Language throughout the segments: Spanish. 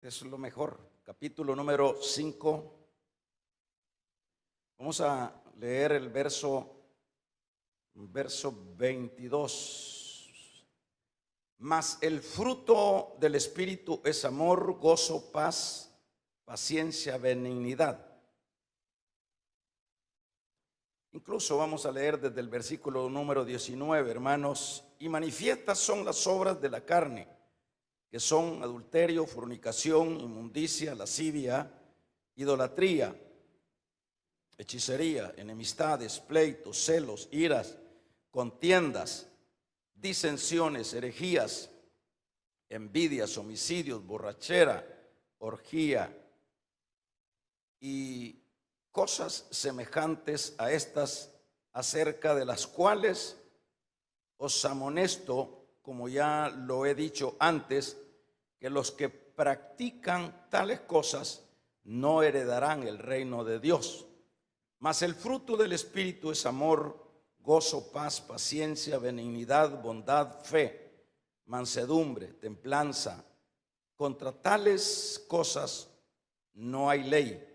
es lo mejor. Capítulo número 5. Vamos a leer el verso 22. Mas el fruto del Espíritu es amor, gozo, paz, paciencia, benignidad. Incluso vamos a leer desde el versículo número 19, hermanos. Y manifiestas son las obras de la carne, que son adulterio, fornicación, inmundicia, lascivia, idolatría, hechicería, enemistades, pleitos, celos, iras, contiendas, disensiones, herejías, envidias, homicidios, borrachera, orgía y cosas semejantes a estas, acerca de las cuales os amonesto, como ya lo he dicho antes, que los que practican tales cosas no heredarán el reino de Dios. Mas el fruto del Espíritu es amor, gozo, paz, paciencia, benignidad, bondad, fe, mansedumbre, templanza. Contra tales cosas no hay ley.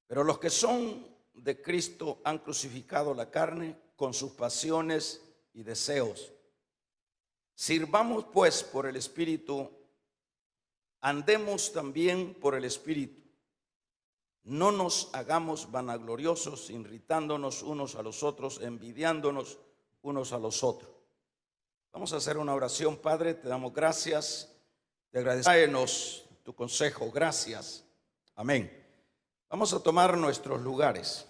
Pero los que son de Cristo han crucificado la carne con sus pasiones y deseos. Sirvamos pues por el Espíritu, andemos también por el Espíritu. No nos hagamos vanagloriosos, irritándonos unos a los otros, envidiándonos unos a los otros. Vamos a hacer una oración. Padre, te damos gracias, te agradecemos tu consejo, gracias. Amén. Vamos a tomar nuestros lugares.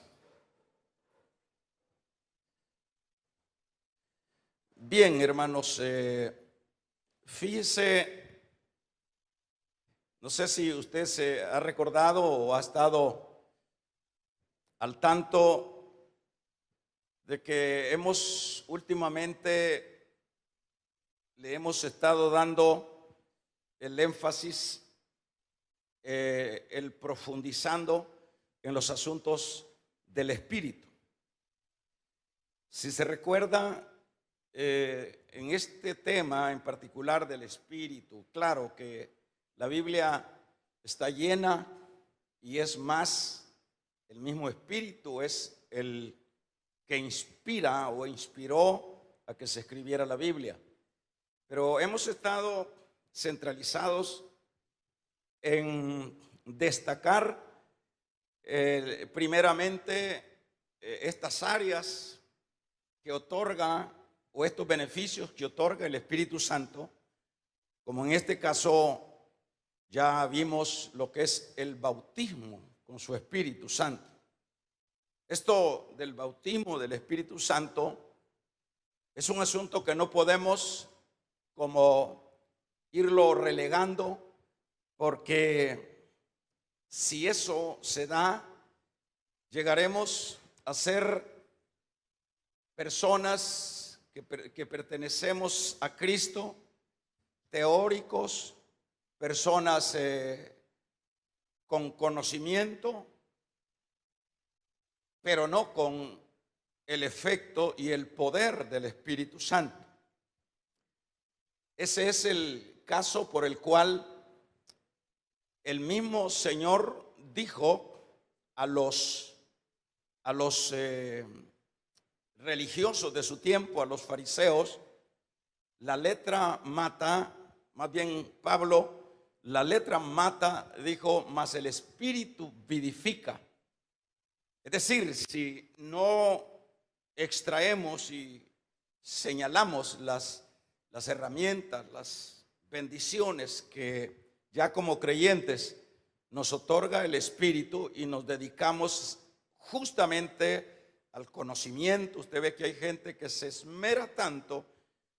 Bien, hermanos, fíjese, no sé si usted se ha recordado o ha estado al tanto de que últimamente le hemos estado dando el énfasis, el profundizando en los asuntos del Espíritu. Si se recuerda, en este tema en particular del Espíritu, claro que la Biblia está llena y es más, el mismo Espíritu es el que inspira o inspiró a que se escribiera la Biblia. Pero hemos estado centralizados en destacar primeramente estas áreas que otorga o estos beneficios que otorga el Espíritu Santo, como en este caso ya vimos lo que es el bautismo con su Espíritu Santo. Esto del bautismo del Espíritu Santo es un asunto que no podemos como irlo relegando, porque si eso se da, llegaremos a ser personas que pertenecemos a Cristo, teóricos, personas con conocimiento, pero no con el efecto y el poder del Espíritu Santo. Ese es el caso por el cual el mismo Señor dijo a los religiosos de su tiempo, a los fariseos: la letra mata, más bien Pablo, la letra mata, dijo, mas el Espíritu vivifica. Es decir, si no extraemos y señalamos las herramientas, las bendiciones que ya como creyentes nos otorga el Espíritu y nos dedicamos justamente al conocimiento. Usted ve que hay gente que se esmera tanto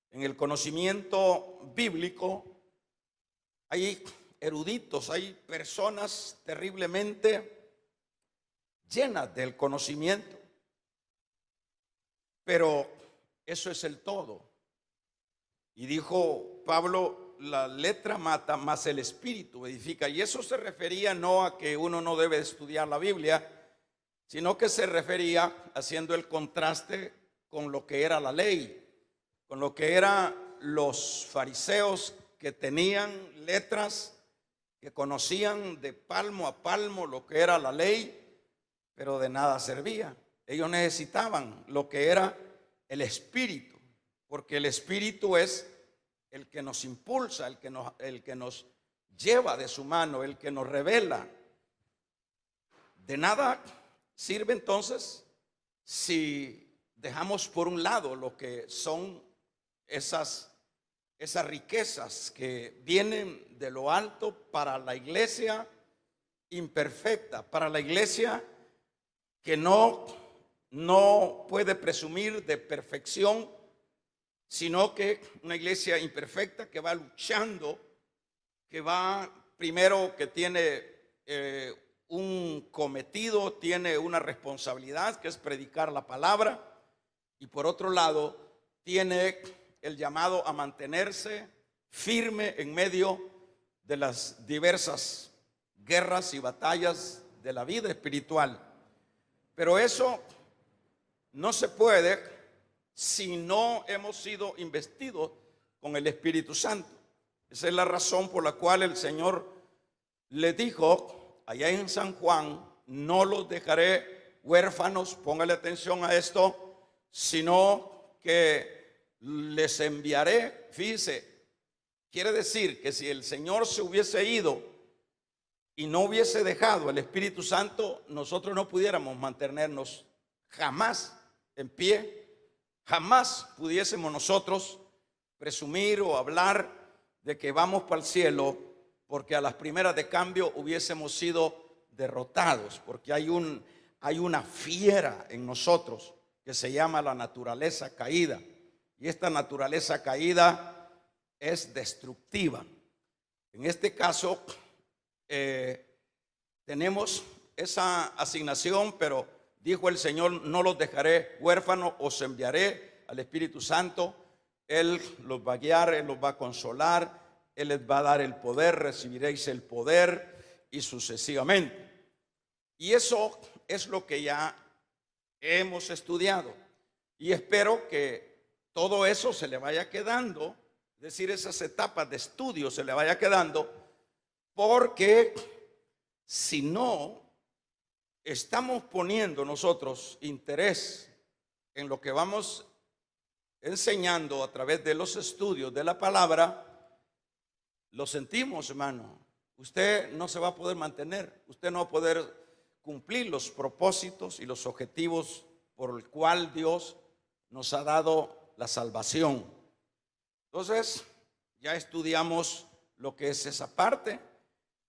en el conocimiento bíblico. Hay eruditos, hay personas terriblemente llenas del conocimiento, pero eso es el todo. Y dijo Pablo, la letra mata, mas el Espíritu edifica. Y eso se refería no a que uno no debe estudiar la Biblia, sino que se refería haciendo el contraste con lo que era la ley, con lo que eran los fariseos que tenían letras, que conocían de palmo a palmo lo que era la ley, pero de nada servía. Ellos necesitaban lo que era el Espíritu, porque el Espíritu es el que nos impulsa, el que nos lleva de su mano, el que nos revela. De nada sirve entonces si dejamos por un lado lo que son esas riquezas que vienen de lo alto para la iglesia imperfecta, para la iglesia que no puede presumir de perfección, sino que una iglesia imperfecta que va luchando, que va primero, que tiene un cometido, tiene una responsabilidad que es predicar la palabra, y por otro lado tiene el llamado a mantenerse firme en medio de las diversas guerras y batallas de la vida espiritual. Pero eso no se puede si no hemos sido investidos con el Espíritu Santo. Esa es la razón por la cual el Señor le dijo allá en San Juan: no los dejaré huérfanos, póngale atención a esto, sino que les enviaré. Fíjese, quiere decir que si el Señor se hubiese ido y no hubiese dejado el Espíritu Santo, nosotros no pudiéramos mantenernos jamás en pie, jamás pudiésemos nosotros presumir o hablar de que vamos para el cielo, porque a las primeras de cambio hubiésemos sido derrotados, porque hay una fiera en nosotros que se llama la naturaleza caída, y esta naturaleza caída es destructiva. En este caso tenemos esa asignación, pero dijo el Señor: no los dejaré huérfanos, os enviaré al Espíritu Santo. Él los va a guiar, Él los va a consolar, Él les va a dar el poder, recibiréis el poder, y sucesivamente. Y eso es lo que ya hemos estudiado, y espero que todo eso se le vaya quedando, es decir, esas etapas de estudio se le vaya quedando, porque si no estamos poniendo nosotros interés en lo que vamos enseñando a través de los estudios de la palabra, lo sentimos, hermano, usted no se va a poder mantener, usted no va a poder cumplir los propósitos y los objetivos por el cual Dios nos ha dado la salvación. Entonces, ya estudiamos lo que es esa parte.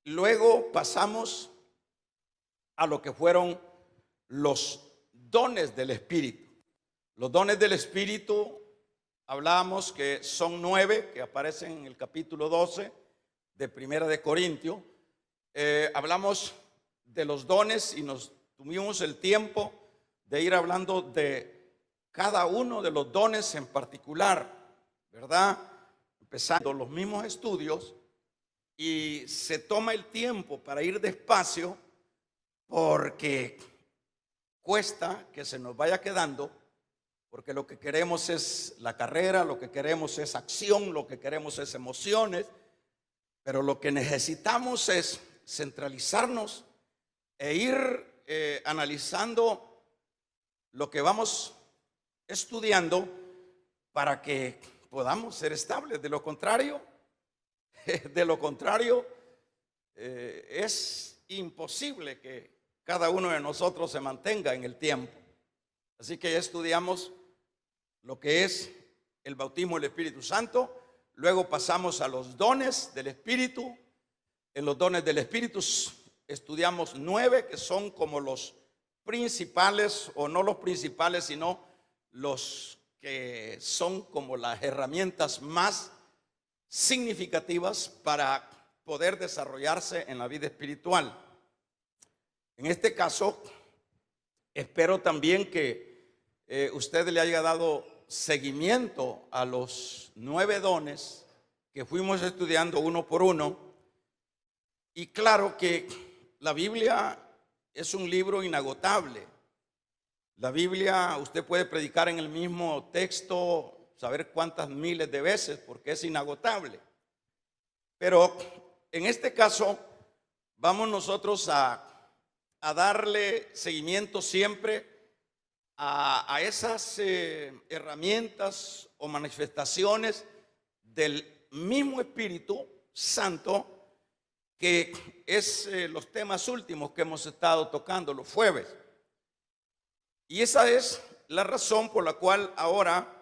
Luego pasamos a lo que fueron los dones del Espíritu. Los dones del Espíritu, hablábamos que son 9, que aparecen en el capítulo 12 de Primera de Corintios. Hablamos de los dones y nos tuvimos el tiempo de ir hablando de cada uno de los dones en particular, ¿verdad? Empezando los mismos estudios, y se toma el tiempo para ir despacio porque cuesta que se nos vaya quedando, porque lo que queremos es la carrera, lo que queremos es acción, lo que queremos es emociones, pero lo que necesitamos es centralizarnos e ir analizando lo que vamos estudiando para que podamos ser estables. De lo contrario, es imposible que cada uno de nosotros se mantenga en el tiempo. Así que ya estudiamos lo que es el bautismo del Espíritu Santo. Luego pasamos a los dones del Espíritu. En los dones del Espíritu estudiamos 9, que son como los principales, o no los principales, sino los que son como las herramientas más significativas para poder desarrollarse en la vida espiritual. En este caso, espero también que usted le haya dado seguimiento a los 9 dones que fuimos estudiando uno por uno. Y claro que la Biblia es un libro inagotable. La Biblia usted puede predicar en el mismo texto, saber cuántas miles de veces, porque es inagotable. Pero en este caso vamos nosotros a darle seguimiento siempre a esas herramientas o manifestaciones del mismo Espíritu Santo, que es los temas últimos que hemos estado tocando los jueves. Y esa es la razón por la cual ahora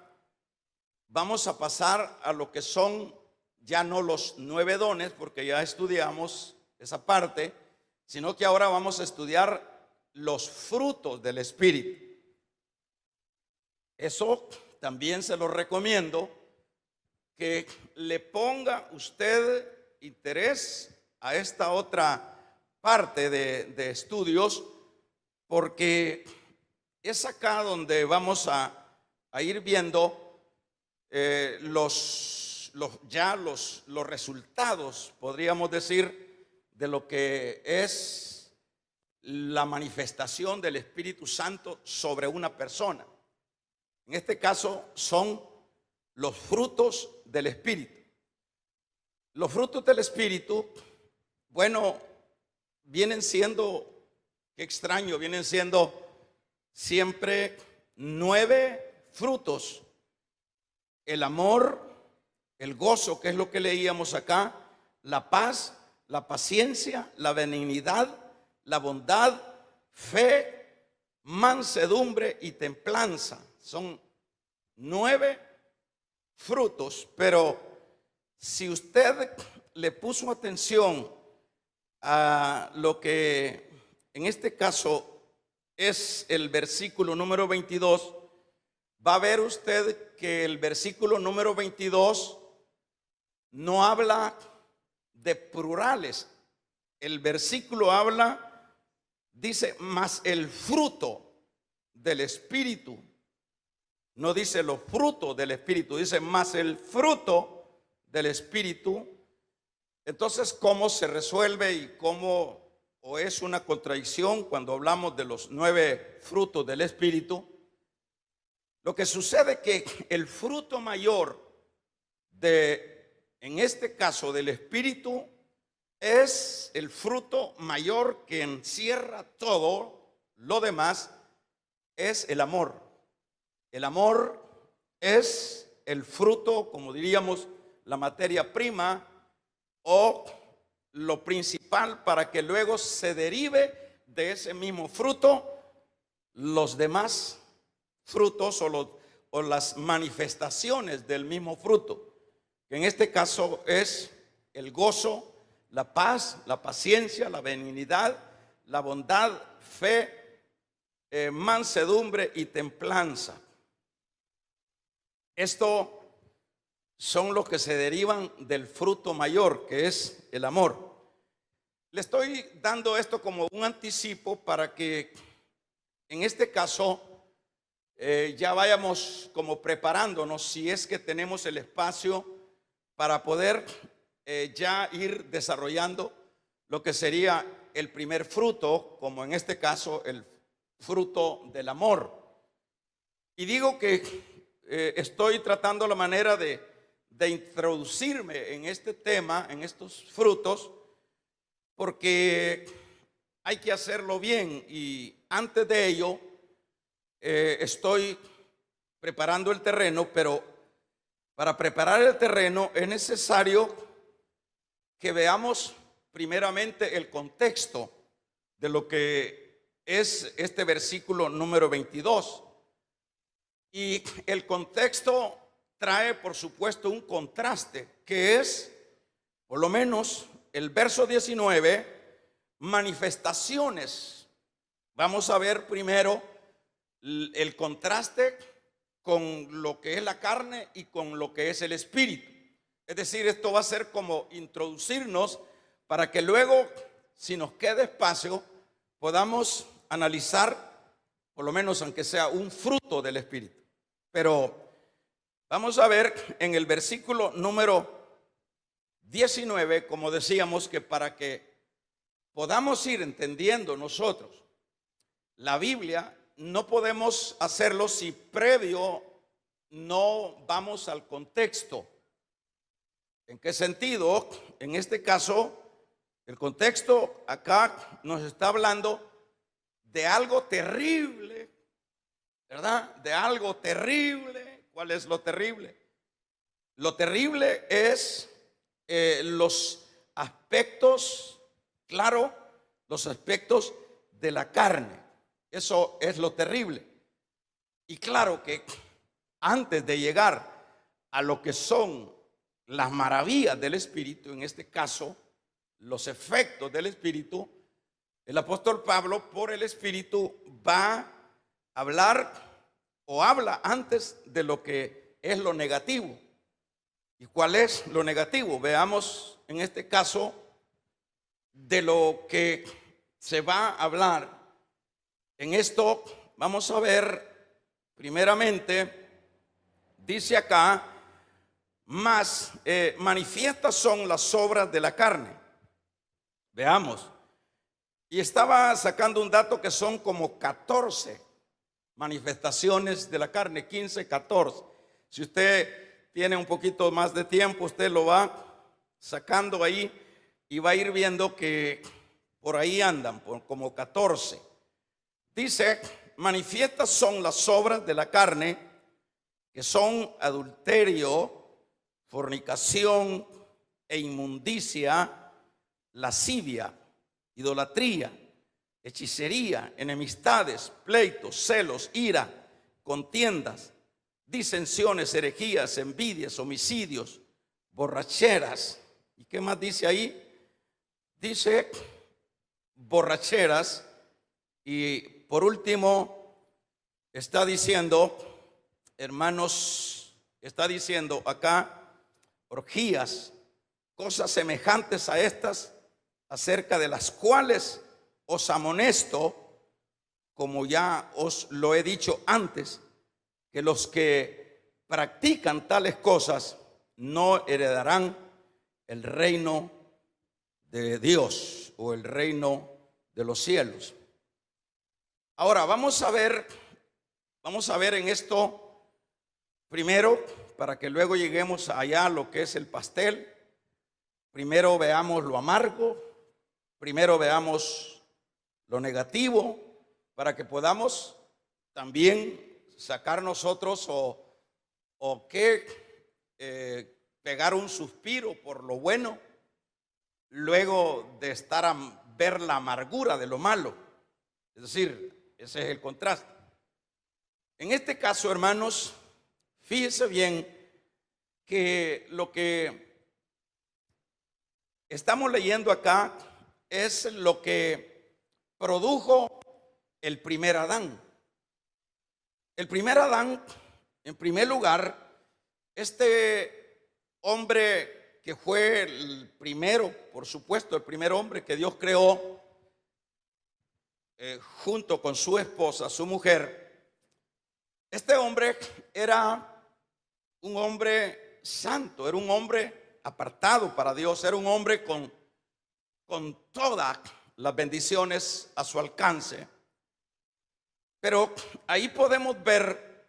vamos a pasar a lo que son ya no los 9 dones, porque ya estudiamos esa parte, sino que ahora vamos a estudiar los frutos del Espíritu. Eso también se lo recomiendo, que le ponga usted interés a esta otra parte de estudios, porque es acá donde vamos a ir viendo los resultados, podríamos decir, de lo que es la manifestación del Espíritu Santo sobre una persona. En este caso son los frutos del Espíritu. Los frutos del Espíritu, bueno, vienen siendo, qué extraño, vienen siendo siempre 9 frutos: el amor, el gozo, que es lo que leíamos acá, la paz, la paciencia, la benignidad, la bondad, fe, mansedumbre y templanza. Son 9 frutos, pero si usted le puso atención a lo que en este caso es el versículo número 22, va a ver usted que el versículo número 22 no habla de plurales. El versículo dice, más el fruto del Espíritu. No dice los frutos del Espíritu, dice más el fruto del Espíritu. Entonces, ¿cómo se resuelve y cómo o es una contradicción cuando hablamos de los 9 frutos del Espíritu? Lo que sucede es que el fruto mayor en este caso del Espíritu, es el fruto mayor que encierra todo lo demás, es el amor. El amor es el fruto, como diríamos, la materia prima o lo principal para que luego se derive de ese mismo fruto los demás frutos o las manifestaciones del mismo fruto, que en este caso es el gozo, la paz, la paciencia, la benignidad, la bondad, fe, mansedumbre y templanza. Esto son los que se derivan del fruto mayor, que es el amor. Le estoy dando esto como un anticipo para que en este caso ya vayamos como preparándonos, si es que tenemos el espacio para poder ya ir desarrollando lo que sería el primer fruto, como en este caso el fruto del amor. Y digo que estoy tratando la manera de introducirme en este tema, en estos frutos, porque hay que hacerlo bien. Y antes de ello estoy preparando el terreno, pero para preparar el terreno es necesario que veamos primeramente el contexto de lo que es este versículo número 22. Y el contexto trae, por supuesto, un contraste, que es, por lo menos, el verso 19, manifestaciones. Vamos a ver primero el contraste con lo que es la carne y con lo que es el espíritu. Es decir, esto va a ser como introducirnos para que luego, si nos queda espacio, podamos analizar, por lo menos aunque sea un fruto del espíritu. Pero vamos a ver en el versículo número 19, como decíamos, que para que podamos ir entendiendo nosotros la Biblia, no podemos hacerlo si previo no vamos al contexto. ¿En qué sentido? En este caso, el contexto acá nos está hablando de algo terrible, ¿verdad? De algo terrible. ¿Cuál es lo terrible? Lo terrible es los aspectos, claro, los aspectos de la carne. Eso es lo terrible. Y claro que antes de llegar a lo que son las maravillas del Espíritu, en este caso, los efectos del Espíritu, el apóstol Pablo, por el Espíritu, va a hablar o habla antes de lo que es lo negativo. ¿Y cuál es lo negativo? Veamos en este caso de lo que se va a hablar. En esto vamos a ver, primeramente, dice acá, más manifiestas son las obras de la carne. Veamos. Y estaba sacando un dato que son como 14 manifestaciones de la carne, 15, 14. Si usted tiene un poquito más de tiempo, usted lo va sacando ahí y va a ir viendo que por ahí andan, como 14. Dice, manifiestas son las obras de la carne, que son adulterio, fornicación e inmundicia, lascivia, idolatría, hechicería, enemistades, pleitos, celos, ira, contiendas, disensiones, herejías, envidias, homicidios, borracheras. ¿Y qué más dice ahí? Dice borracheras. Y por último está diciendo, hermanos, está diciendo acá orgías, cosas semejantes a estas, acerca de las cuales os amonesto, como ya os lo he dicho antes, que los que practican tales cosas no heredarán el reino de Dios o el reino de los cielos. Ahora vamos a ver en esto primero, para que luego lleguemos allá a lo que es el pastel. Primero veamos lo amargo, primero veamos lo negativo, para que podamos también sacar nosotros o pegar un suspiro por lo bueno, luego de estar a ver la amargura de lo malo. Es decir, ese es el contraste. En este caso, hermanos, fíjese bien que lo que estamos leyendo acá es lo que produjo el primer Adán. El primer Adán, en primer lugar, este hombre que fue el primero, por supuesto, el primer hombre que Dios creó, junto con su esposa, su mujer. Este hombre era un hombre santo, era un hombre apartado para Dios, era un hombre con todas las bendiciones a su alcance. Pero ahí podemos ver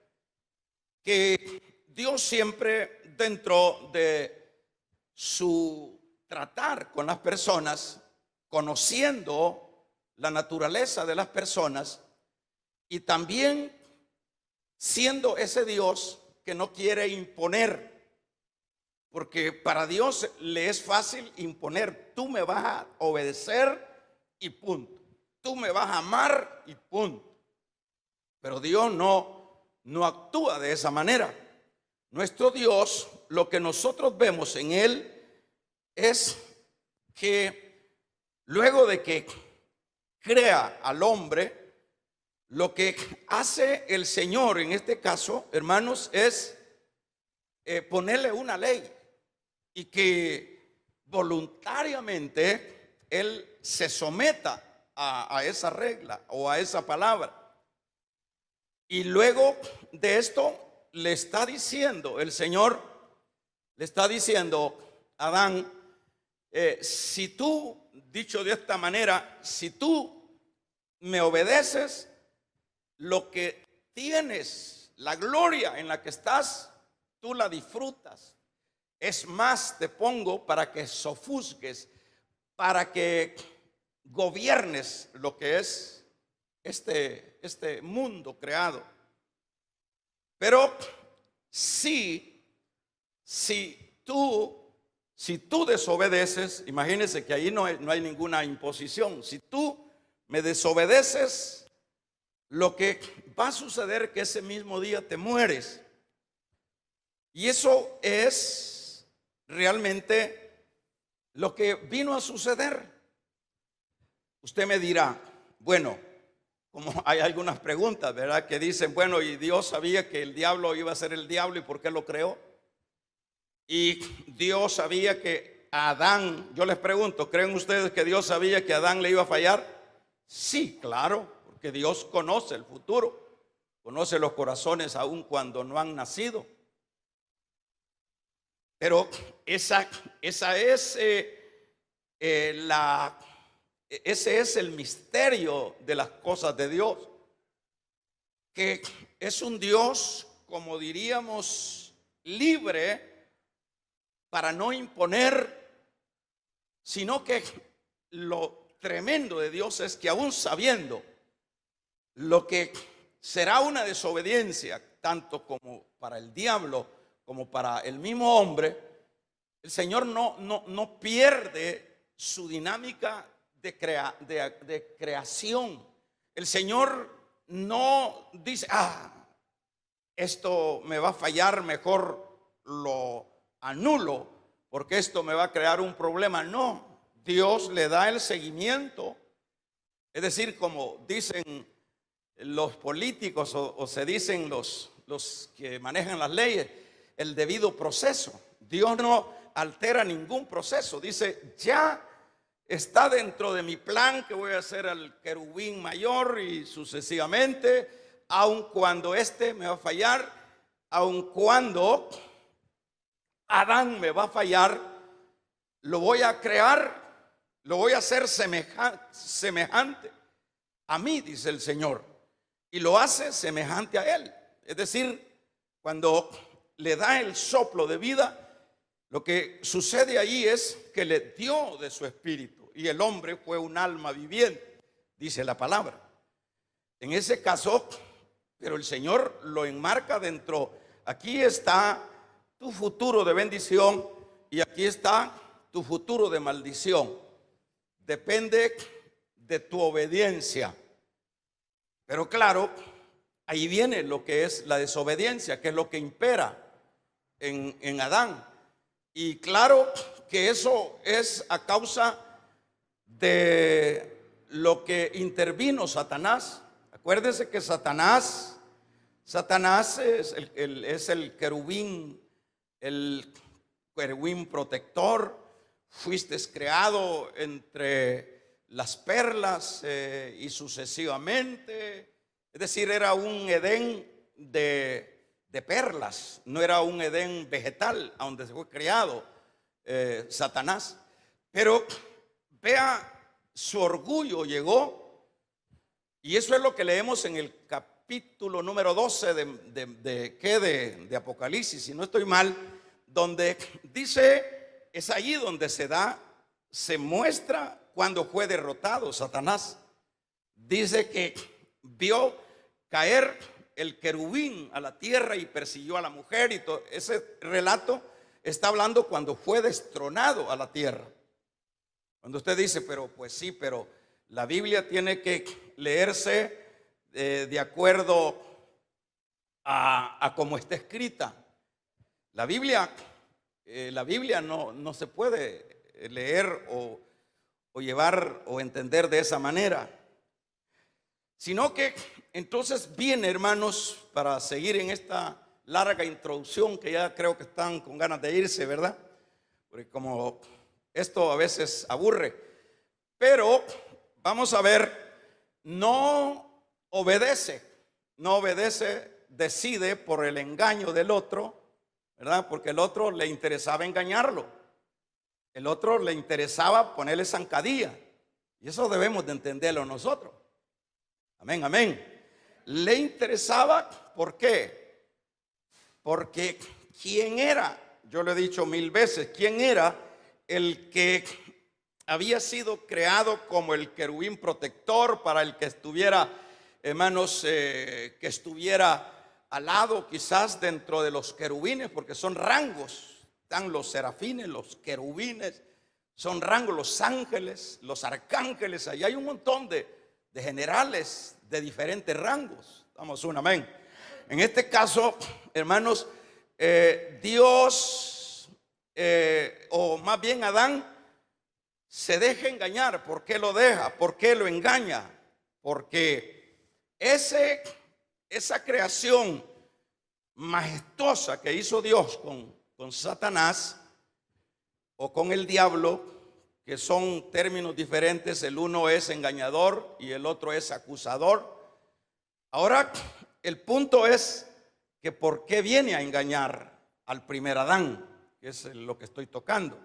que Dios siempre, dentro de su tratar con las personas, conociendo la naturaleza de las personas y también siendo ese Dios que no quiere imponer, porque para Dios le es fácil imponer. Tú me vas a obedecer y punto. Tú me vas a amar y punto. Pero Dios no actúa de esa manera. Nuestro Dios, lo que nosotros vemos en Él es que luego de que crea al hombre, lo que hace el Señor en este caso, hermanos, es ponerle una ley y que voluntariamente Él se someta a esa regla o a esa palabra. Y luego de esto le está diciendo, el Señor le está diciendo a Adán, si tú, dicho de esta manera, si tú me obedeces, lo que tienes, la gloria en la que estás, tú la disfrutas. es más, te pongo para que sofusques, para que gobiernes lo que es este mundo creado. Pero si tú desobedeces, imagínense que ahí no hay ninguna imposición. Si tú me desobedeces, lo que va a suceder es que ese mismo día te mueres. Y eso es realmente lo que vino a suceder. Usted me dirá, bueno, como hay algunas preguntas, ¿verdad? Que dicen, bueno, y Dios sabía que el diablo iba a ser el diablo, ¿y por qué lo creó? Y Dios sabía que a Adán, yo les pregunto, ¿creen ustedes que Dios sabía que Adán le iba a fallar? Sí, claro, porque Dios conoce el futuro, conoce los corazones aun cuando no han nacido. Pero ese es el misterio de las cosas de Dios, que es un Dios, como diríamos, libre para no imponer, sino que lo tremendo de Dios es que aún sabiendo lo que será una desobediencia, tanto como para el diablo como para el mismo hombre, el Señor no pierde su dinámica de creación. El Señor no dice, esto me va a fallar, mejor lo anulo, porque esto me va a crear un problema. No, Dios le da el seguimiento. Es decir, como dicen los políticos o se dicen los que manejan las leyes, el debido proceso. Dios no altera ningún proceso. Dice, ya está dentro de mi plan que voy a hacer al querubín mayor y sucesivamente, aun cuando me va a fallar, aun cuando Adán me va a fallar, lo voy a crear, lo voy a hacer semejante a mí, dice el Señor, y lo hace semejante a Él. Es decir, cuando le da el soplo de vida, lo que sucede ahí es que le dio de su espíritu y el hombre fue un alma viviente, dice la palabra. En ese caso, pero el Señor lo enmarca dentro. Aquí está tu futuro de bendición y aquí está tu futuro de maldición. Depende de tu obediencia. Pero claro, ahí viene lo que es la desobediencia, que es lo que impera en Adán. Y claro que eso es a causa de lo que intervino Satanás. Acuérdense que Satanás es el querubín protector. Fuiste creado entre las perlas y sucesivamente. Es decir, era un Edén de perlas, no era un Edén vegetal a donde se fue creado Satanás. Pero vea, su orgullo llegó, y eso es lo que leemos en el capítulo número 12 de Apocalipsis, si no estoy mal, donde dice, es allí donde se muestra cuando fue derrotado Satanás. Dice que vio caer el querubín a la tierra y persiguió a la mujer, y todo ese relato está hablando cuando fue destronado a la tierra. Cuando usted dice, pero pues sí, pero la Biblia tiene que leerse de acuerdo a cómo está escrita. La Biblia no se puede leer o llevar o entender de esa manera, sino que entonces viene, hermanos, para seguir en esta larga introducción, que ya creo que están con ganas de irse, ¿verdad? Porque como esto a veces aburre, pero vamos a ver, no obedece, decide por el engaño del otro, ¿verdad? Porque el otro le interesaba engañarlo, el otro le interesaba ponerle zancadilla, y eso debemos de entenderlo nosotros. Amén, amén. Le interesaba, ¿por qué? Porque ¿quién era yo lo he dicho 1000 veces, ¿quién era el que había sido creado como el querubín protector para el que estuviera, hermanos, que estuviera al lado quizás dentro de los querubines? Porque son rangos, están los serafines, los querubines, son rangos, los ángeles, los arcángeles, ahí hay un montón de generales de diferentes rangos. Damos un amén. En este caso, hermanos, Dios, o más bien Adán, se deja engañar. ¿Por qué lo deja? ¿Por qué lo engaña? Porque esa creación majestuosa que hizo Dios con Satanás o con el diablo, que son términos diferentes, el uno es engañador y el otro es acusador. Ahora, el punto es que ¿por qué viene a engañar al primer Adán? Que es lo que estoy tocando.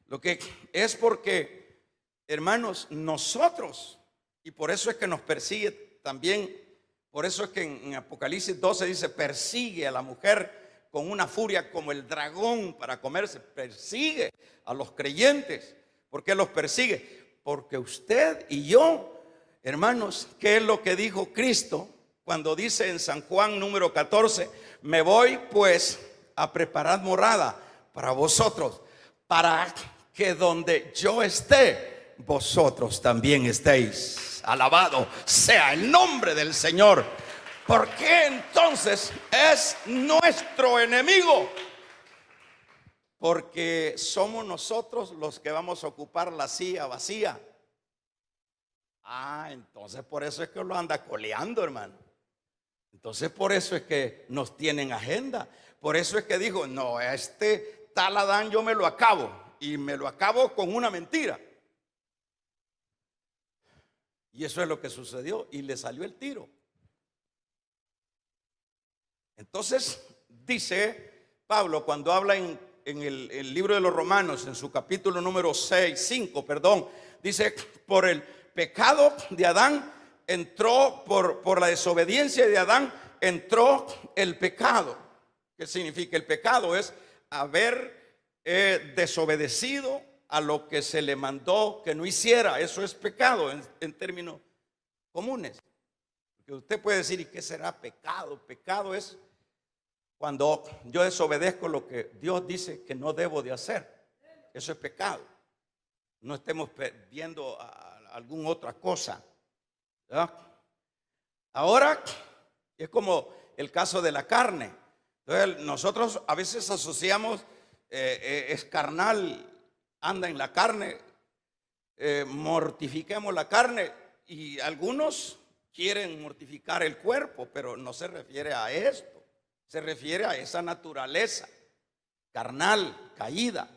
Lo que es porque, hermanos, nosotros, y por eso es que nos persigue también, por eso es que en Apocalipsis 12 dice, persigue a la mujer con una furia como el dragón para comerse. Persigue a los creyentes. ¿Por qué los persigue? Porque usted y yo, hermanos, ¿qué es lo que dijo Cristo cuando dice en San Juan número 14? Me voy pues a preparar morada para vosotros, para que donde yo esté, vosotros también estéis. Alabado sea el nombre del Señor. ¿Por qué entonces es nuestro enemigo? Porque somos nosotros los que vamos a ocupar la silla vacía. Entonces por eso es que lo anda coleando, hermano. Entonces por eso es que nos tienen agenda. Por eso es que dijo, no, este tal Adán yo me lo acabo. Y me lo acabo con una mentira. Y eso es lo que sucedió. Y le salió el tiro. Entonces dice Pablo cuando habla en el libro de los Romanos, en su capítulo número 5, dice, por el pecado de Adán entró, por la desobediencia de Adán entró el pecado. ¿Qué significa el pecado? Es haber desobedecido a lo que se le mandó que no hiciera. Eso es pecado en términos comunes. Porque usted puede decir, ¿y qué será pecado? Pecado es cuando yo desobedezco lo que Dios dice que no debo de hacer. Eso es pecado. No estemos viendo alguna otra cosa, ¿verdad? Ahora es como el caso de la carne. Entonces nosotros a veces asociamos, es carnal, anda en la carne, mortifiquemos la carne, y algunos quieren mortificar el cuerpo, pero no se refiere a esto. Se refiere a esa naturaleza carnal, caída,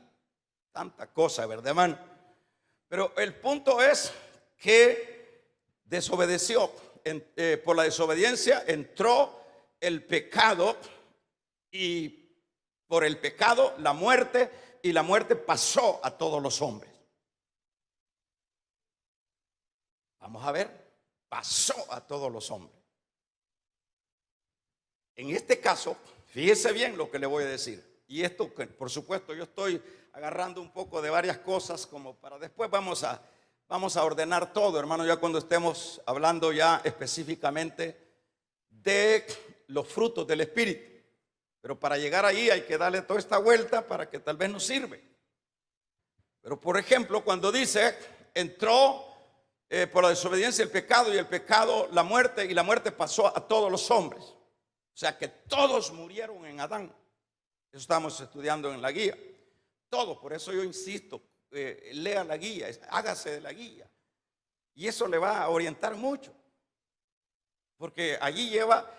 tanta cosa, ¿verdad, hermano? Pero el punto es que desobedeció. Por la desobediencia entró el pecado, y por el pecado la muerte, y la muerte pasó a todos los hombres. Vamos a ver, pasó a todos los hombres. En este caso, fíjese bien lo que le voy a decir. Y esto, por supuesto, yo estoy agarrando un poco de varias cosas como para después vamos a ordenar todo, hermano, ya cuando estemos hablando ya específicamente de los frutos del Espíritu. Pero para llegar ahí hay que darle toda esta vuelta para que tal vez nos sirve. Pero por ejemplo, cuando dice, entró por la desobediencia el pecado, y el pecado la muerte, y la muerte pasó a todos los hombres. O sea que todos murieron en Adán. Eso estamos estudiando en la guía. Todos, por eso yo insisto, lea la guía, hágase de la guía. Y eso le va a orientar mucho. Porque allí lleva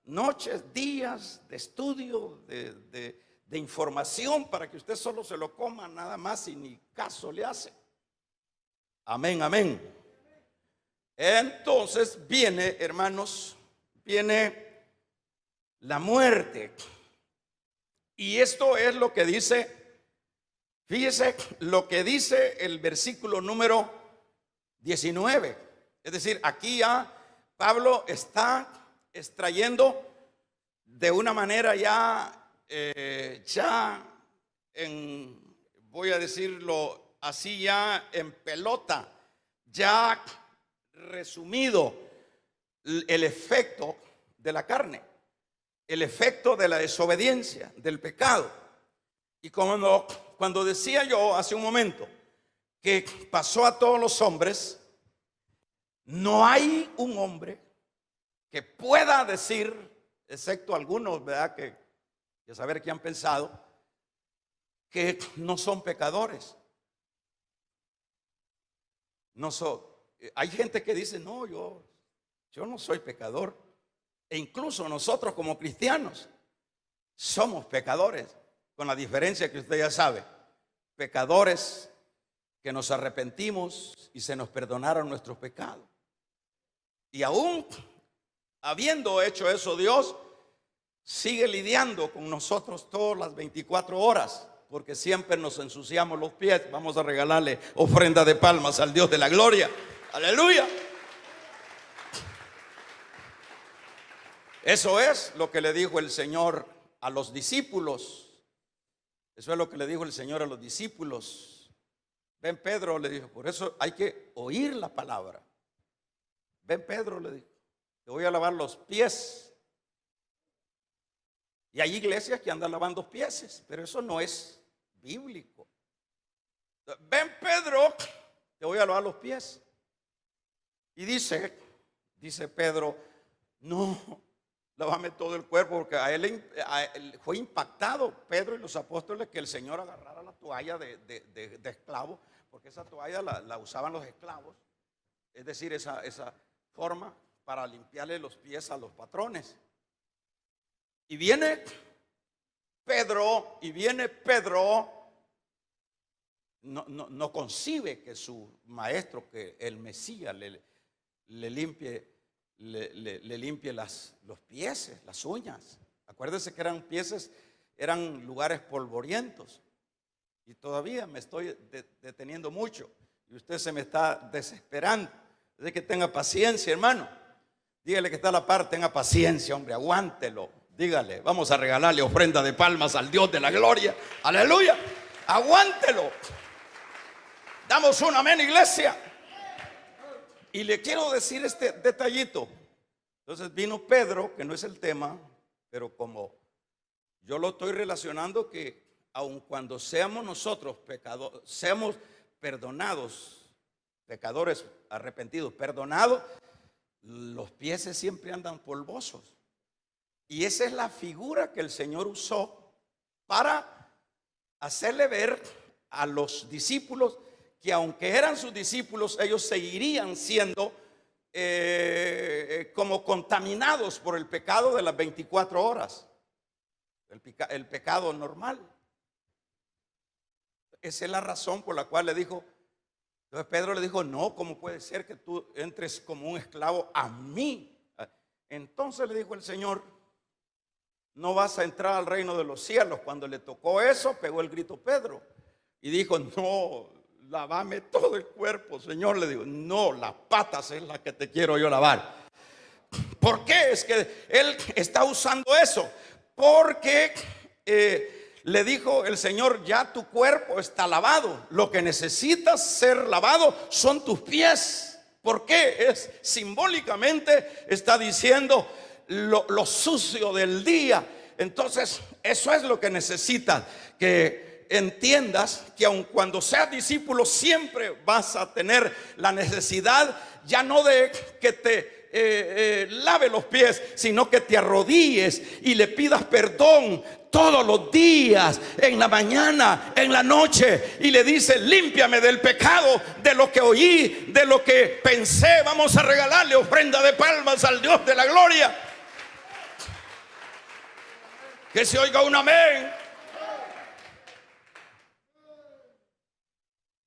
noches, días de estudio, de información, para que usted solo se lo coma nada más y ni caso le hace. Amén, amén. Entonces viene, hermanos, viene la muerte. Y esto es lo que dice, fíjese lo que dice el versículo número 19. Es decir, aquí ya Pablo está extrayendo de una manera ya voy a decirlo así ya en pelota, ya resumido, el efecto de la carne, el efecto de la desobediencia, del pecado. Y cuando decía yo hace un momento que pasó a todos los hombres, no hay un hombre que pueda decir, excepto algunos, ¿verdad? Que saber qué han pensado, que no son pecadores. Hay gente que dice, no, yo no soy pecador. E incluso nosotros como cristianos somos pecadores, con la diferencia que usted ya sabe, pecadores que nos arrepentimos y se nos perdonaron nuestros pecados. Y aún habiendo hecho eso, Dios sigue lidiando con nosotros todas las 24 horas, porque siempre nos ensuciamos los pies. Vamos a regalarle ofrenda de palmas al Dios de la gloria. Aleluya. Eso es lo que le dijo el Señor a los discípulos. Eso es lo que le dijo el Señor a los discípulos. Ven, Pedro, le dijo, por eso hay que oír la palabra. Ven, Pedro, le dijo, te voy a lavar los pies. Y hay iglesias que andan lavando pies, pero eso no es bíblico. Ven, Pedro, te voy a lavar los pies. Y dice Pedro, no, lávame todo el cuerpo, porque a él fue impactado, Pedro y los apóstoles, que el Señor agarrara la toalla de esclavo, porque esa toalla la usaban los esclavos, es decir, esa forma para limpiarle los pies a los patrones. Y viene Pedro, no concibe que su maestro, que el Mesías le limpie los pies, las uñas. Acuérdense que eran lugares polvorientos. Y todavía me estoy deteniendo mucho. Y usted se me está desesperando. De que tenga paciencia, hermano. Dígale que está a la par, tenga paciencia, hombre, aguántelo. Dígale, vamos a regalarle ofrenda de palmas al Dios de la gloria. Aleluya, aguántelo. Damos un amén, iglesia. Y le quiero decir este detallito. Entonces vino Pedro, que no es el tema, pero como yo lo estoy relacionando, que aun cuando seamos nosotros pecadores, seamos perdonados, pecadores arrepentidos, perdonados, los pies siempre andan polvosos. Y esa es la figura que el Señor usó para hacerle ver a los discípulos que aunque eran sus discípulos, ellos seguirían siendo como contaminados por el pecado de las 24 horas, el pecado normal. Esa es la razón por la cual le dijo. Entonces Pedro le dijo, no, ¿cómo puede ser que tú entres como un esclavo a mí? Entonces le dijo el Señor, no vas a entrar al reino de los cielos. Cuando le tocó eso, pegó el grito Pedro y dijo, no, lávame todo el cuerpo, Señor. Le digo, no, las patas es la que te quiero yo lavar. ¿Por qué? Es que él está usando eso. Porque le dijo el Señor, ya tu cuerpo está lavado. Lo que necesitas ser lavado son tus pies. ¿Por qué? Simbólicamente está diciendo lo sucio del día. Entonces, eso es lo que necesitas, que entiendas que aun cuando seas discípulo siempre vas a tener la necesidad ya no de que te lave los pies, sino que te arrodilles y le pidas perdón todos los días, en la mañana, en la noche, y le dices, límpiame del pecado, de lo que oí, de lo que pensé. Vamos a regalarle ofrenda de palmas al Dios de la gloria. Que se oiga un amén.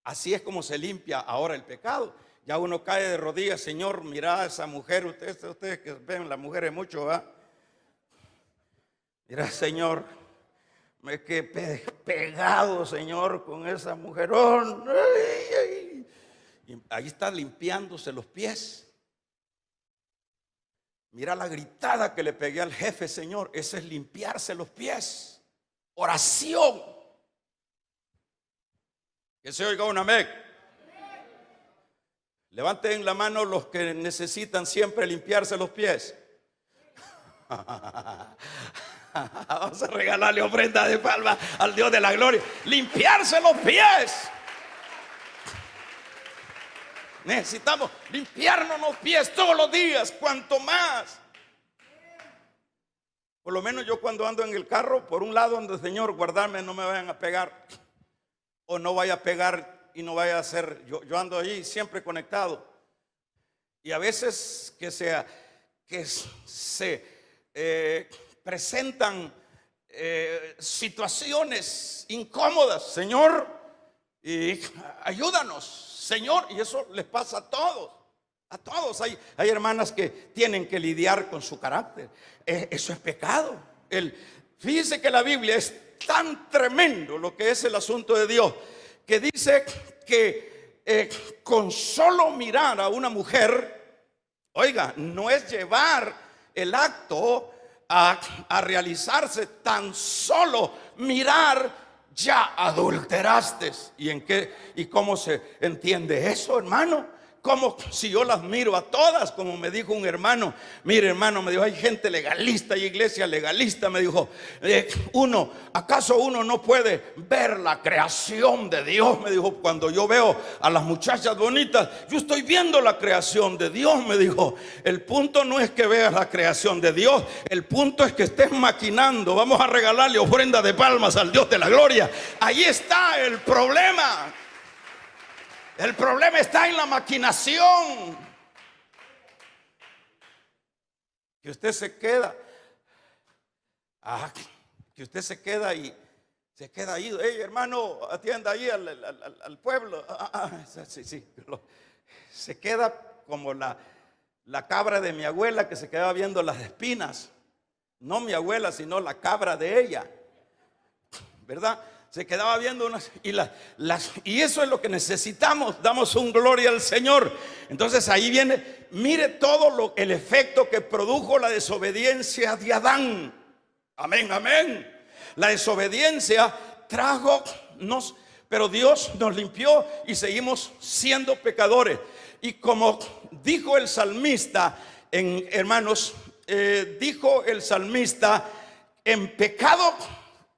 Así es como se limpia ahora el pecado. Ya uno cae de rodillas, Señor, mira a esa mujer. Ustedes que ven las mujeres mucho, ¿va? Mira, Señor, me quedé pegado, Señor, con esa mujerón. Y ahí está limpiándose los pies. Mira la gritada que le pegué al jefe, Señor. Eso es limpiarse los pies. Oración. Que se oiga un amén. Levanten la mano los que necesitan siempre limpiarse los pies. Vamos a regalarle ofrenda de palma al Dios de la gloria. Limpiarse los pies. Necesitamos limpiarnos los pies todos los días, cuanto más. Por lo menos yo cuando ando en el carro, por un lado ando, Señor, guardarme, no me vayan a pegar. O no vaya a pegar y no vaya a hacer. Yo ando ahí siempre conectado. Y a veces que se presentan situaciones incómodas, Señor, y ayúdanos, Señor. Y eso les pasa a todos. A todos. Hay hermanas que tienen que lidiar con su carácter. Eso es pecado. Fíjese que la Biblia es tan tremendo lo que es el asunto de Dios, que dice que con solo mirar a una mujer, oiga, no es llevar el acto a realizarse, tan solo mirar ya adulteraste. ¿Y cómo se entiende eso, hermano? Como si yo las miro a todas, como me dijo un hermano. Mire, hermano, me dijo, hay gente legalista y iglesia legalista. Me dijo, ¿acaso uno no puede ver la creación de Dios? Me dijo, cuando yo veo a las muchachas bonitas, yo estoy viendo la creación de Dios. Me dijo, el punto no es que veas la creación de Dios, el punto es que estés maquinando. Vamos a regalarle ofrenda de palmas al Dios de la gloria. Ahí está el problema. El problema está en la maquinación. Que usted se queda. Que usted se queda ahí. Hey, hermano, atienda ahí al pueblo. Sí. Se queda como la cabra de mi abuela, que se quedaba viendo las espinas. No mi abuela, sino la cabra de ella. ¿Verdad? Se quedaba viendo y eso es lo que necesitamos. Damos un gloria al Señor. Entonces ahí viene, mire todo el efecto que produjo la desobediencia de Adán. Amén, amén. La desobediencia pero Dios nos limpió y seguimos siendo pecadores. Y como dijo el salmista, hermanos, dijo el salmista, en pecado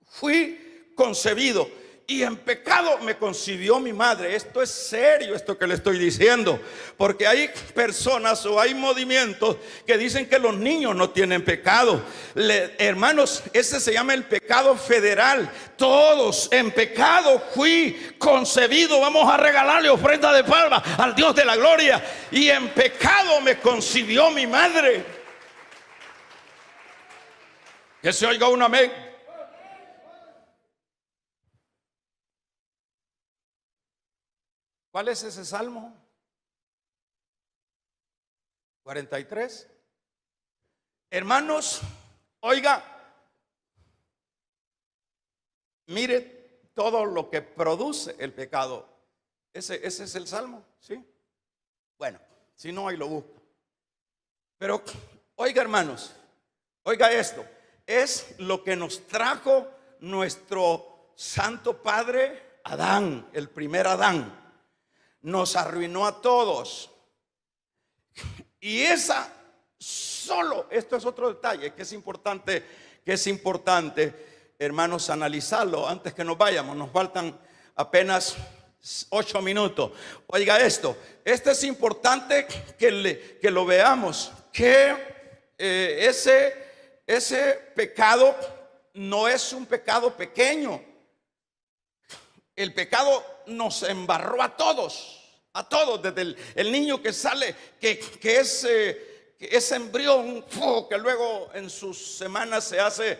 fui concebido y en pecado me concibió mi madre. Esto es serio, esto que le estoy diciendo, porque hay personas o hay movimientos que dicen que los niños no tienen pecado. Hermanos, ese se llama el pecado federal. Todos en pecado fui concebido. Vamos a regalarle ofrenda de palma al Dios de la gloria. Y en pecado me concibió mi madre. Que se oiga un amén. ¿Cuál es ese salmo? 43. Hermanos, oiga, mire todo lo que produce el pecado. Ese es el salmo, ¿sí? Bueno, si no, ahí lo busco. Pero, oiga, hermanos, oiga esto. Es lo que nos trajo nuestro santo padre Adán, el primer Adán. Nos arruinó a todos. Y esto es otro detalle que es importante, hermanos, analizarlo antes que nos vayamos. Nos faltan apenas 8 minutos. Oiga esto es importante que lo veamos, que ese pecado no es un pecado pequeño. El pecado nos embarró a todos, desde el niño que sale, que es embrión, que luego en sus semanas se hace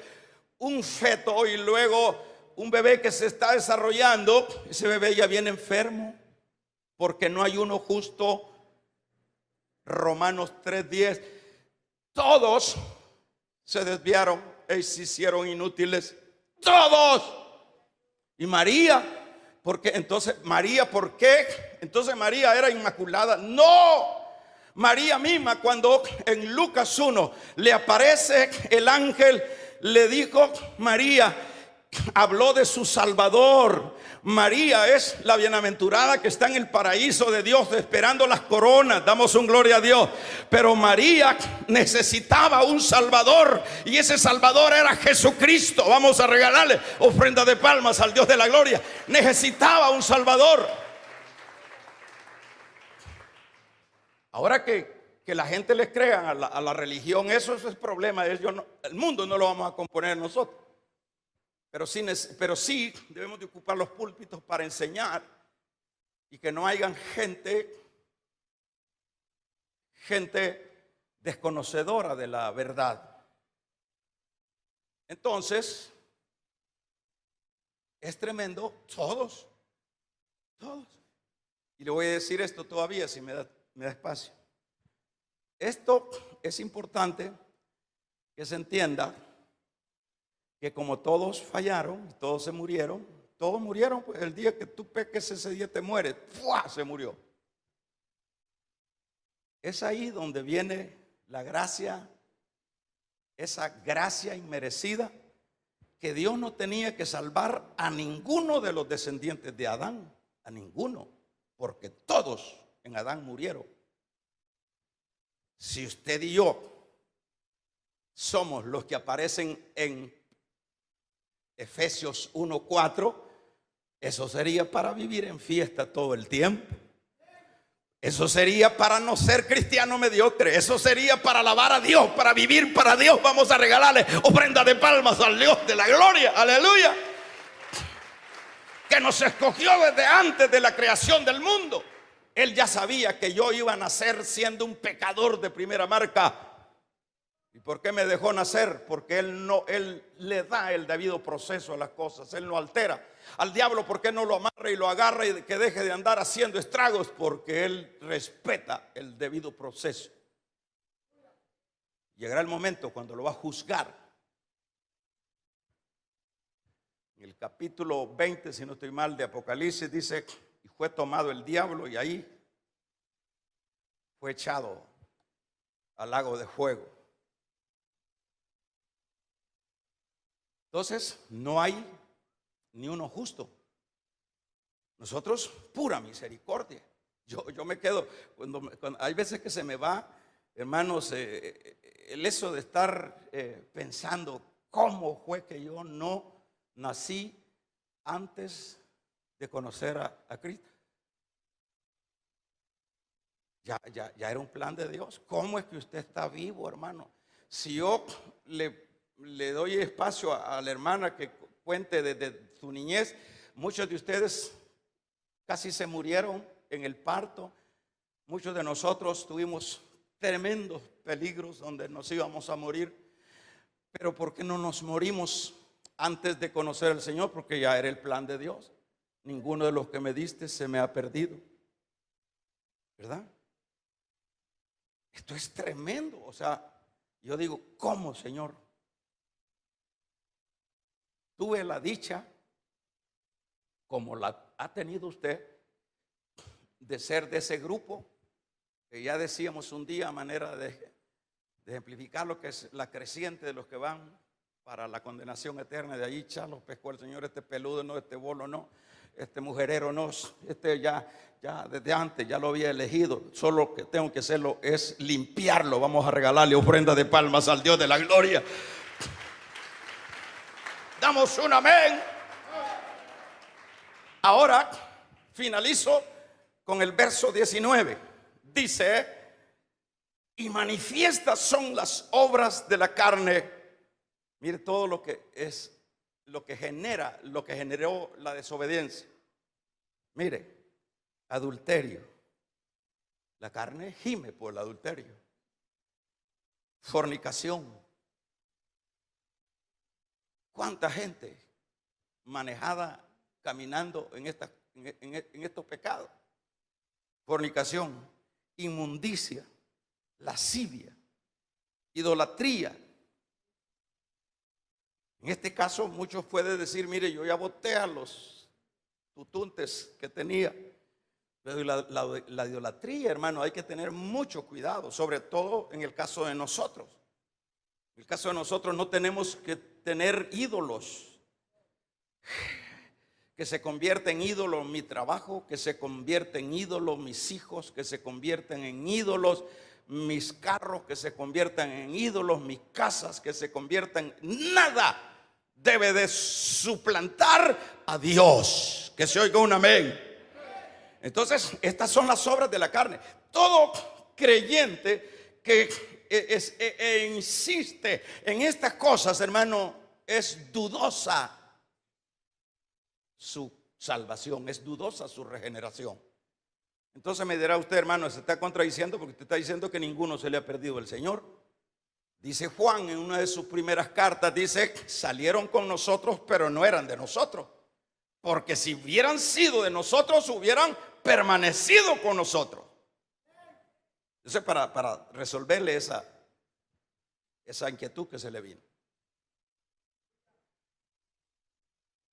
un feto, y luego un bebé que se está desarrollando. Ese bebé ya viene enfermo, porque no hay uno justo. Romanos 3:10. Todos se desviaron y se hicieron inútiles. Todos. Y María, ¿por qué? Entonces María era inmaculada. No, María misma, cuando en Lucas 1 le aparece el ángel, le dijo, María, habló de su Salvador. María es la bienaventurada que está en el paraíso de Dios esperando las coronas. Damos un gloria a Dios. Pero María necesitaba un Salvador, y ese Salvador era Jesucristo. Vamos a regalarle ofrenda de palmas al Dios de la gloria. Necesitaba un Salvador. Ahora que la gente les crea a la religión, eso es problema. El mundo no lo vamos a componer nosotros. Pero sí debemos de ocupar los púlpitos para enseñar, y que no hayan gente desconocedora de la verdad. Entonces, es tremendo, todos. Y le voy a decir esto todavía, si me da espacio. Esto es importante que se entienda, que como todos fallaron, todos murieron, pues el día que tú peques, ese día te mueres. ¡Fua! Se murió. Es ahí donde viene la gracia, esa gracia inmerecida, que Dios no tenía que salvar a ninguno de los descendientes de Adán, a ninguno, porque todos en Adán murieron. Si usted y yo somos los que aparecen en Efesios 1:4, eso sería para vivir en fiesta todo el tiempo. Eso sería para no ser cristiano mediocre. Eso sería para alabar a Dios, para vivir para Dios. Vamos a regalarle ofrenda de palmas al Dios de la gloria. Aleluya. Que nos escogió desde antes de la creación del mundo. Él ya sabía que yo iba a nacer siendo un pecador de primera marca. ¿Y por qué me dejó nacer? Porque Él le da el debido proceso a las cosas. Él no altera. Al diablo, ¿por qué no lo amarra y lo agarra y que deje de andar haciendo estragos? Porque Él respeta el debido proceso. Llegará el momento cuando lo va a juzgar. En el capítulo 20, si no estoy mal, de Apocalipsis dice: y fue tomado el diablo, y ahí fue echado al lago de fuego. Entonces, no hay ni uno justo. Nosotros, pura misericordia. Yo me quedo, cuando hay veces que se me va, hermanos, el eso de estar pensando cómo fue que yo no nací antes de conocer a Cristo. Ya era un plan de Dios. ¿Cómo es que usted está vivo, hermano? Si yo le doy espacio a la hermana que cuente desde su niñez, muchos de ustedes casi se murieron en el parto. Muchos de nosotros tuvimos tremendos peligros donde nos íbamos a morir. Pero ¿por qué no nos morimos antes de conocer al Señor? Porque ya era el plan de Dios. Ninguno de los que me diste se me ha perdido, ¿verdad? Esto es tremendo. O sea, yo digo, ¿cómo, Señor? Tuve la dicha, como la ha tenido usted, de ser de ese grupo que ya decíamos un día, a manera de ejemplificar lo que es la creciente de los que van para la condenación eterna. De ahí ya los pescó el Señor. Este peludo no, este bolo no, este mujerero no, este ya desde antes ya lo había elegido. Solo lo que tengo que hacerlo es limpiarlo. Vamos a regalarle ofrenda de palmas al Dios de la gloria. Damos un amén. Ahora finalizo con el verso 19. Dice: y manifiestas son las obras de la carne. Mire todo lo que es, lo que generó la desobediencia. Mire, adulterio. La carne gime por el adulterio. Fornicación. ¿Cuánta gente manejada caminando en estos pecados? Fornicación, inmundicia, lascivia, idolatría. En este caso, muchos pueden decir: mire, yo ya boté a los tutuntes que tenía. Pero la idolatría, hermano, hay que tener mucho cuidado, sobre todo en el caso de nosotros. En el caso de nosotros no tenemos que tener ídolos que se convierte en ídolo mi trabajo, que se convierte en ídolo mis hijos, que se convierten en ídolos mis carros, que se conviertan en ídolos mis casas, que se conviertan en nada. Debe de suplantar a Dios. Que se oiga un amén. Entonces, estas son las obras de la carne. Todo creyente que insiste en estas cosas, hermano, es dudosa su salvación, es dudosa su regeneración. Entonces me dirá usted, hermano, se está contradiciendo porque usted está diciendo que ninguno se le ha perdido el Señor. Dice Juan en una de sus primeras cartas, dice, salieron con nosotros, pero no eran de nosotros. Porque si hubieran sido de nosotros, hubieran permanecido con nosotros. Entonces, para resolverle esa inquietud que se le vino.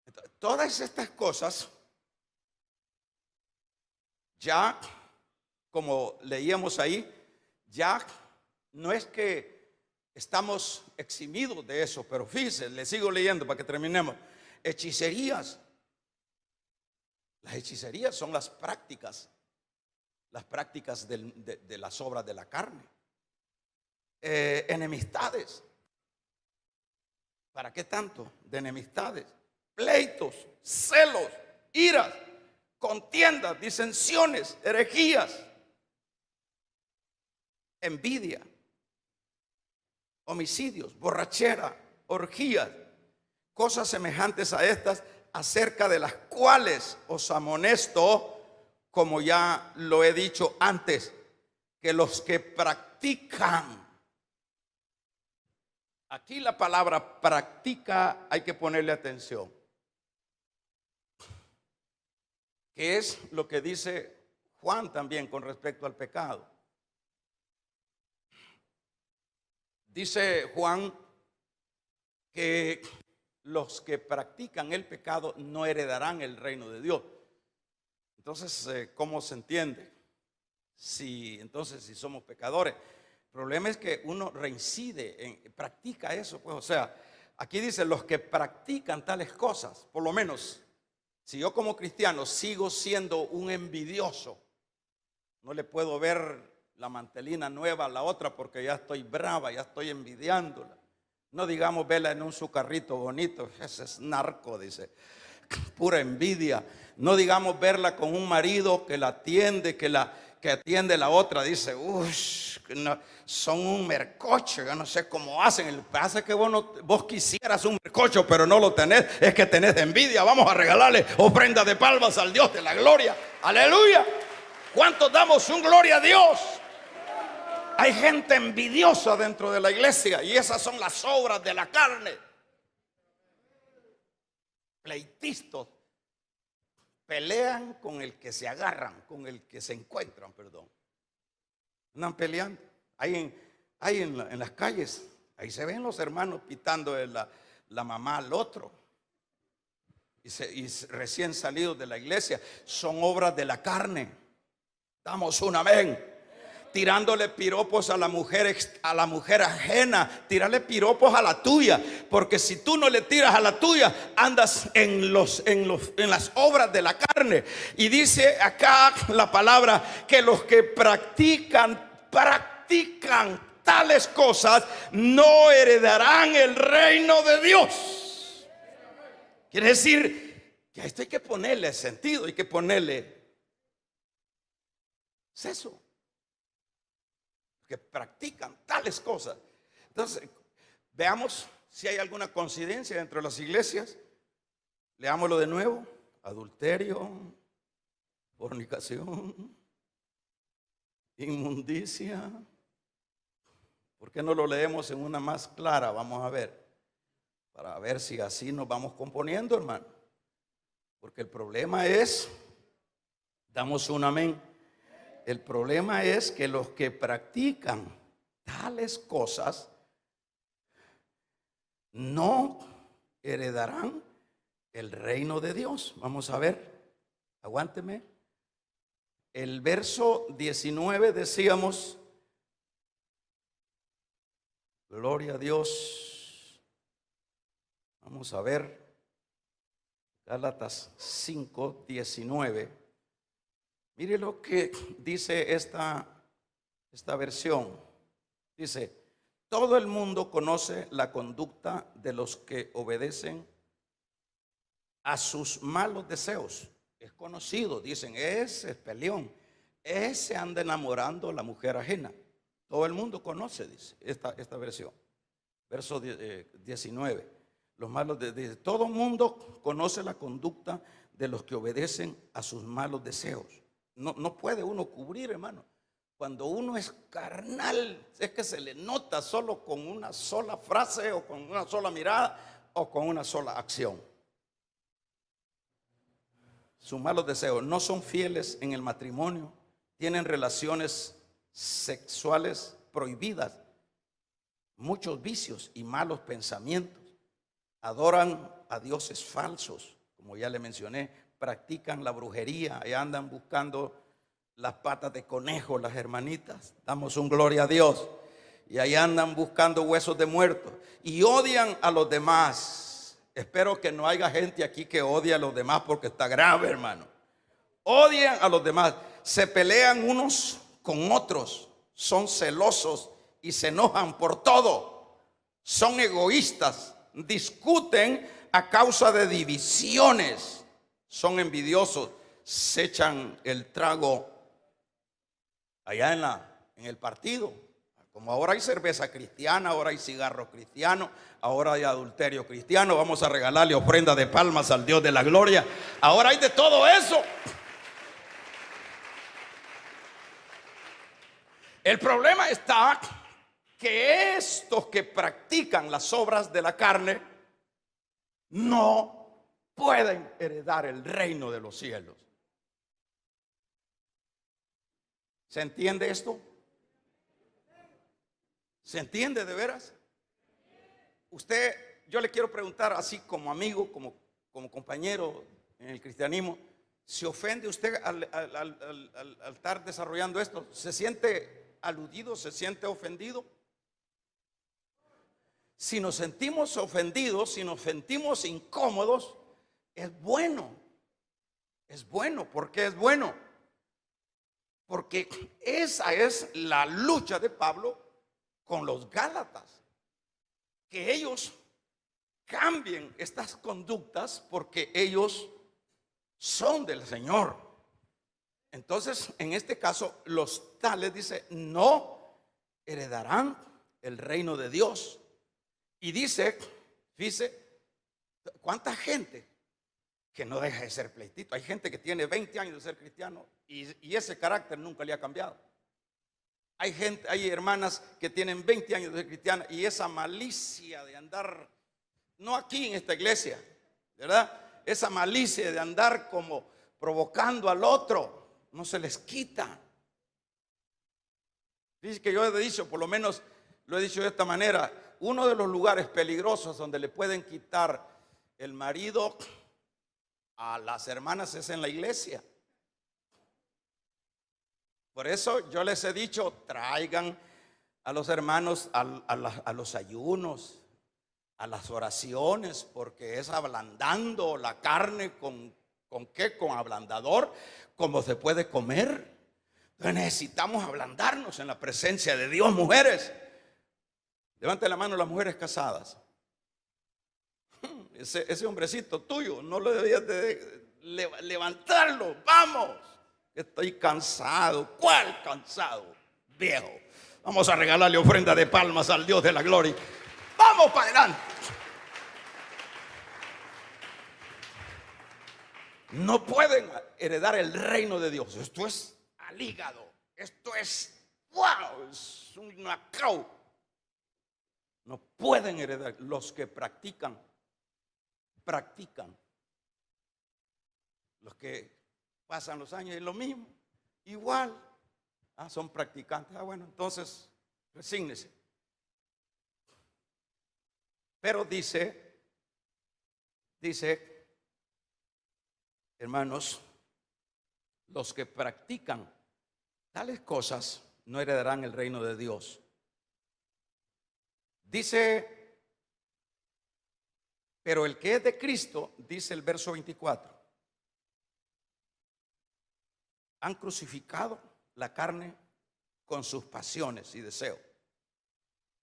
Entonces, todas estas cosas, ya como leíamos ahí, ya no es que estamos eximidos de eso, pero fíjense, le sigo leyendo para que terminemos. Hechicerías. Las hechicerías son las prácticas de las obras de la carne. Enemistades. ¿Para qué tanto de enemistades? Pleitos, celos, iras, contiendas, disensiones, herejías, envidia, homicidios, borrachera, orgías, cosas semejantes a estas, acerca de las cuales os amonesto, como ya lo he dicho antes, que los que practican. Aquí la palabra practica hay que ponerle atención. Que es lo que dice Juan también con respecto al pecado. Dice Juan que los que practican el pecado no heredarán el reino de Dios. Entonces, ¿cómo se entiende? Si somos pecadores. El problema es que uno reincide, practica eso, pues, o sea, aquí dice los que practican tales cosas, por lo menos, si yo como cristiano sigo siendo un envidioso, no le puedo ver la mantelina nueva a la otra porque ya estoy brava, ya estoy envidiándola. No digamos verla en un su carrito bonito, ese es narco, dice, pura envidia. No digamos verla con un marido que la atiende, que atiende la otra, dice, no, son un mercocho, yo no sé cómo hacen. El pasa es que vos quisieras un mercocho, pero no lo tenés, es que tenés envidia. Vamos a regalarle ofrenda de palmas al Dios de la gloria. Aleluya. ¿Cuántos damos un gloria a Dios? Hay gente envidiosa dentro de la iglesia y esas son las obras de la carne. Pleitistas, pelean con el que se agarran, con el que se encuentran, perdón. Andan peleando. Hay en las calles, ahí se ven los hermanos pitando de la mamá al otro. Y recién salidos de la iglesia, son obras de la carne. Damos un amén. Tirándole piropos a la mujer ajena, tirarle piropos a la tuya, porque si tú no le tiras a la tuya, andas en las obras de la carne. Y dice acá la palabra que los que practican tales cosas no heredarán el reino de Dios. Quiere decir que a esto hay que ponerle sentido, hay que ponerle seso. Que practican tales cosas. Entonces, veamos si hay alguna coincidencia dentro de las iglesias. Leámoslo de nuevo. Adulterio, fornicación, inmundicia. ¿Por qué no lo leemos en una más clara? Vamos a ver. Para ver si así nos vamos componiendo, hermano. Porque el problema es, damos un amén. El problema es que los que practican tales cosas no heredarán el reino de Dios. Vamos a ver, aguánteme. El verso 19 decíamos, gloria a Dios. Vamos a ver, Gálatas 5:19. Mire lo que dice esta versión. Dice: todo el mundo conoce la conducta de los que obedecen a sus malos deseos. Es conocido, dicen, ese es peleón, ese anda enamorando a la mujer ajena. Todo el mundo conoce, dice esta versión. Verso 19. Los malos dice, todo el mundo conoce la conducta de los que obedecen a sus malos deseos. No puede uno cubrir, hermano. Cuando uno es carnal, es que se le nota solo con una sola frase o con una sola mirada o con una sola acción. Sus malos deseos, no son fieles en el matrimonio, tienen relaciones sexuales prohibidas, muchos vicios y malos pensamientos, adoran a dioses falsos, como ya le mencioné, practican la brujería y andan buscando las patas de conejo, las hermanitas, damos un gloria a Dios, y ahí andan buscando huesos de muertos y odian a los demás. Espero que no haya gente aquí que odie a los demás, porque está grave, hermano. Odian a los demás, se pelean unos con otros, son celosos y se enojan por todo, son egoístas, discuten a causa de divisiones, son envidiosos, se echan el trago allá en el partido. Como ahora hay cerveza cristiana, ahora hay cigarro cristiano, ahora hay adulterio cristiano, vamos a regalarle ofrenda de palmas al Dios de la gloria. Ahora hay de todo eso. El problema está que estos que practican las obras de la carne no pueden heredar el reino de los cielos. ¿Se entiende esto? ¿Se entiende de veras? Usted, yo le quiero preguntar así como amigo, como compañero en el cristianismo, ¿se ofende usted al estar desarrollando esto? ¿Se siente aludido? ¿Se siente ofendido? Si nos sentimos ofendidos, si nos sentimos incómodos, es bueno. Es bueno. ¿Por qué es bueno? Porque esa es la lucha de Pablo con los Gálatas, que ellos cambien estas conductas porque ellos son del Señor. Entonces, en este caso, los tales, dice, no heredarán el reino de Dios. Y dice, ¿cuánta gente que no deja de ser pleitito? Hay gente que tiene 20 años de ser cristiano y ese carácter nunca le ha cambiado. Hay hermanas que tienen 20 años de ser cristianas y esa malicia de andar, no aquí en esta iglesia, ¿verdad? Esa malicia de andar como provocando al otro, no se les quita. Dice que yo he dicho, por lo menos lo he dicho de esta manera, uno de los lugares peligrosos donde le pueden quitar el marido a las hermanas es en la iglesia. Por eso yo les he dicho, traigan a los hermanos a los ayunos, a las oraciones, porque es ablandando la carne con ¿qué? Con ablandador, como se puede comer. Entonces necesitamos ablandarnos en la presencia de Dios, mujeres. Levante la mano las mujeres casadas. Ese hombrecito tuyo, no lo debías de levantarlo, vamos. Estoy cansado. ¿Cuál cansado? Viejo. Vamos a regalarle ofrenda de palmas al Dios de la gloria. Vamos para adelante. No pueden heredar el reino de Dios. Esto es al hígado. Esto es, wow, es un knockout. No pueden heredar. Los que practican. Los que pasan los años y lo mismo, igual, son practicantes. Bueno, entonces, resígnese. Pero dice, hermanos, los que practican tales cosas no heredarán el reino de Dios. Dice Pero el que es de Cristo, dice el verso 24, han crucificado la carne con sus pasiones y deseos.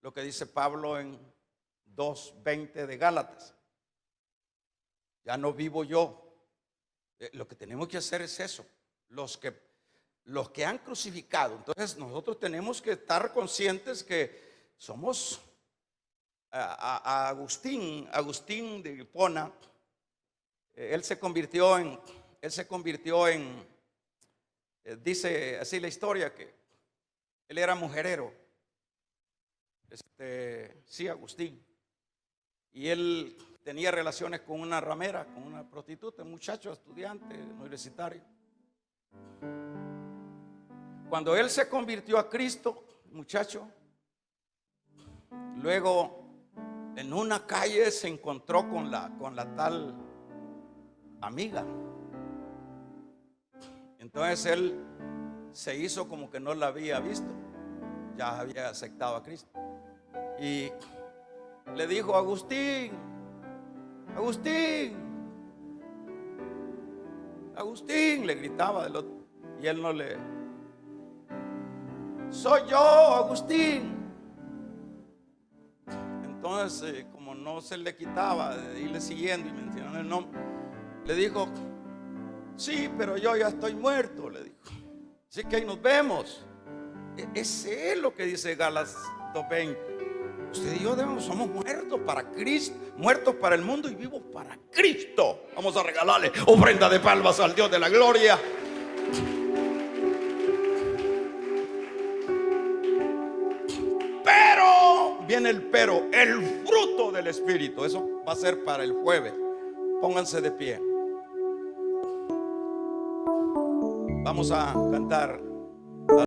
Lo que dice Pablo en 2:20 de Gálatas. Ya no vivo yo. Lo que tenemos que hacer es eso. Los que han crucificado. Entonces nosotros tenemos que estar conscientes que somos a Agustín de Hipona. Él se convirtió en, dice así la historia, que él era mujerero. Sí, Agustín. Y él tenía relaciones con una ramera, con una prostituta, un muchacho estudiante universitario. Cuando él se convirtió a Cristo, muchacho, luego en una calle se encontró con la tal amiga. Entonces él se hizo como que no la había visto, ya había aceptado a Cristo. Y le dijo: Agustín, le gritaba del otro. Y él no le: soy yo, Agustín. Entonces, como no se le quitaba de irle siguiendo y mencionando el nombre, le dijo: sí, pero yo ya estoy muerto, le dijo. Así que ahí nos vemos. Ese es lo que dice Gálatas 2:20. Usted y yo somos muertos para Cristo, muertos para el mundo y vivos para Cristo. Vamos a regalarle ofrenda de palmas al Dios de la gloria. Pero, viene el pero, el fruto del Espíritu. Eso va a ser para el jueves. Pónganse de pie. Vamos a cantar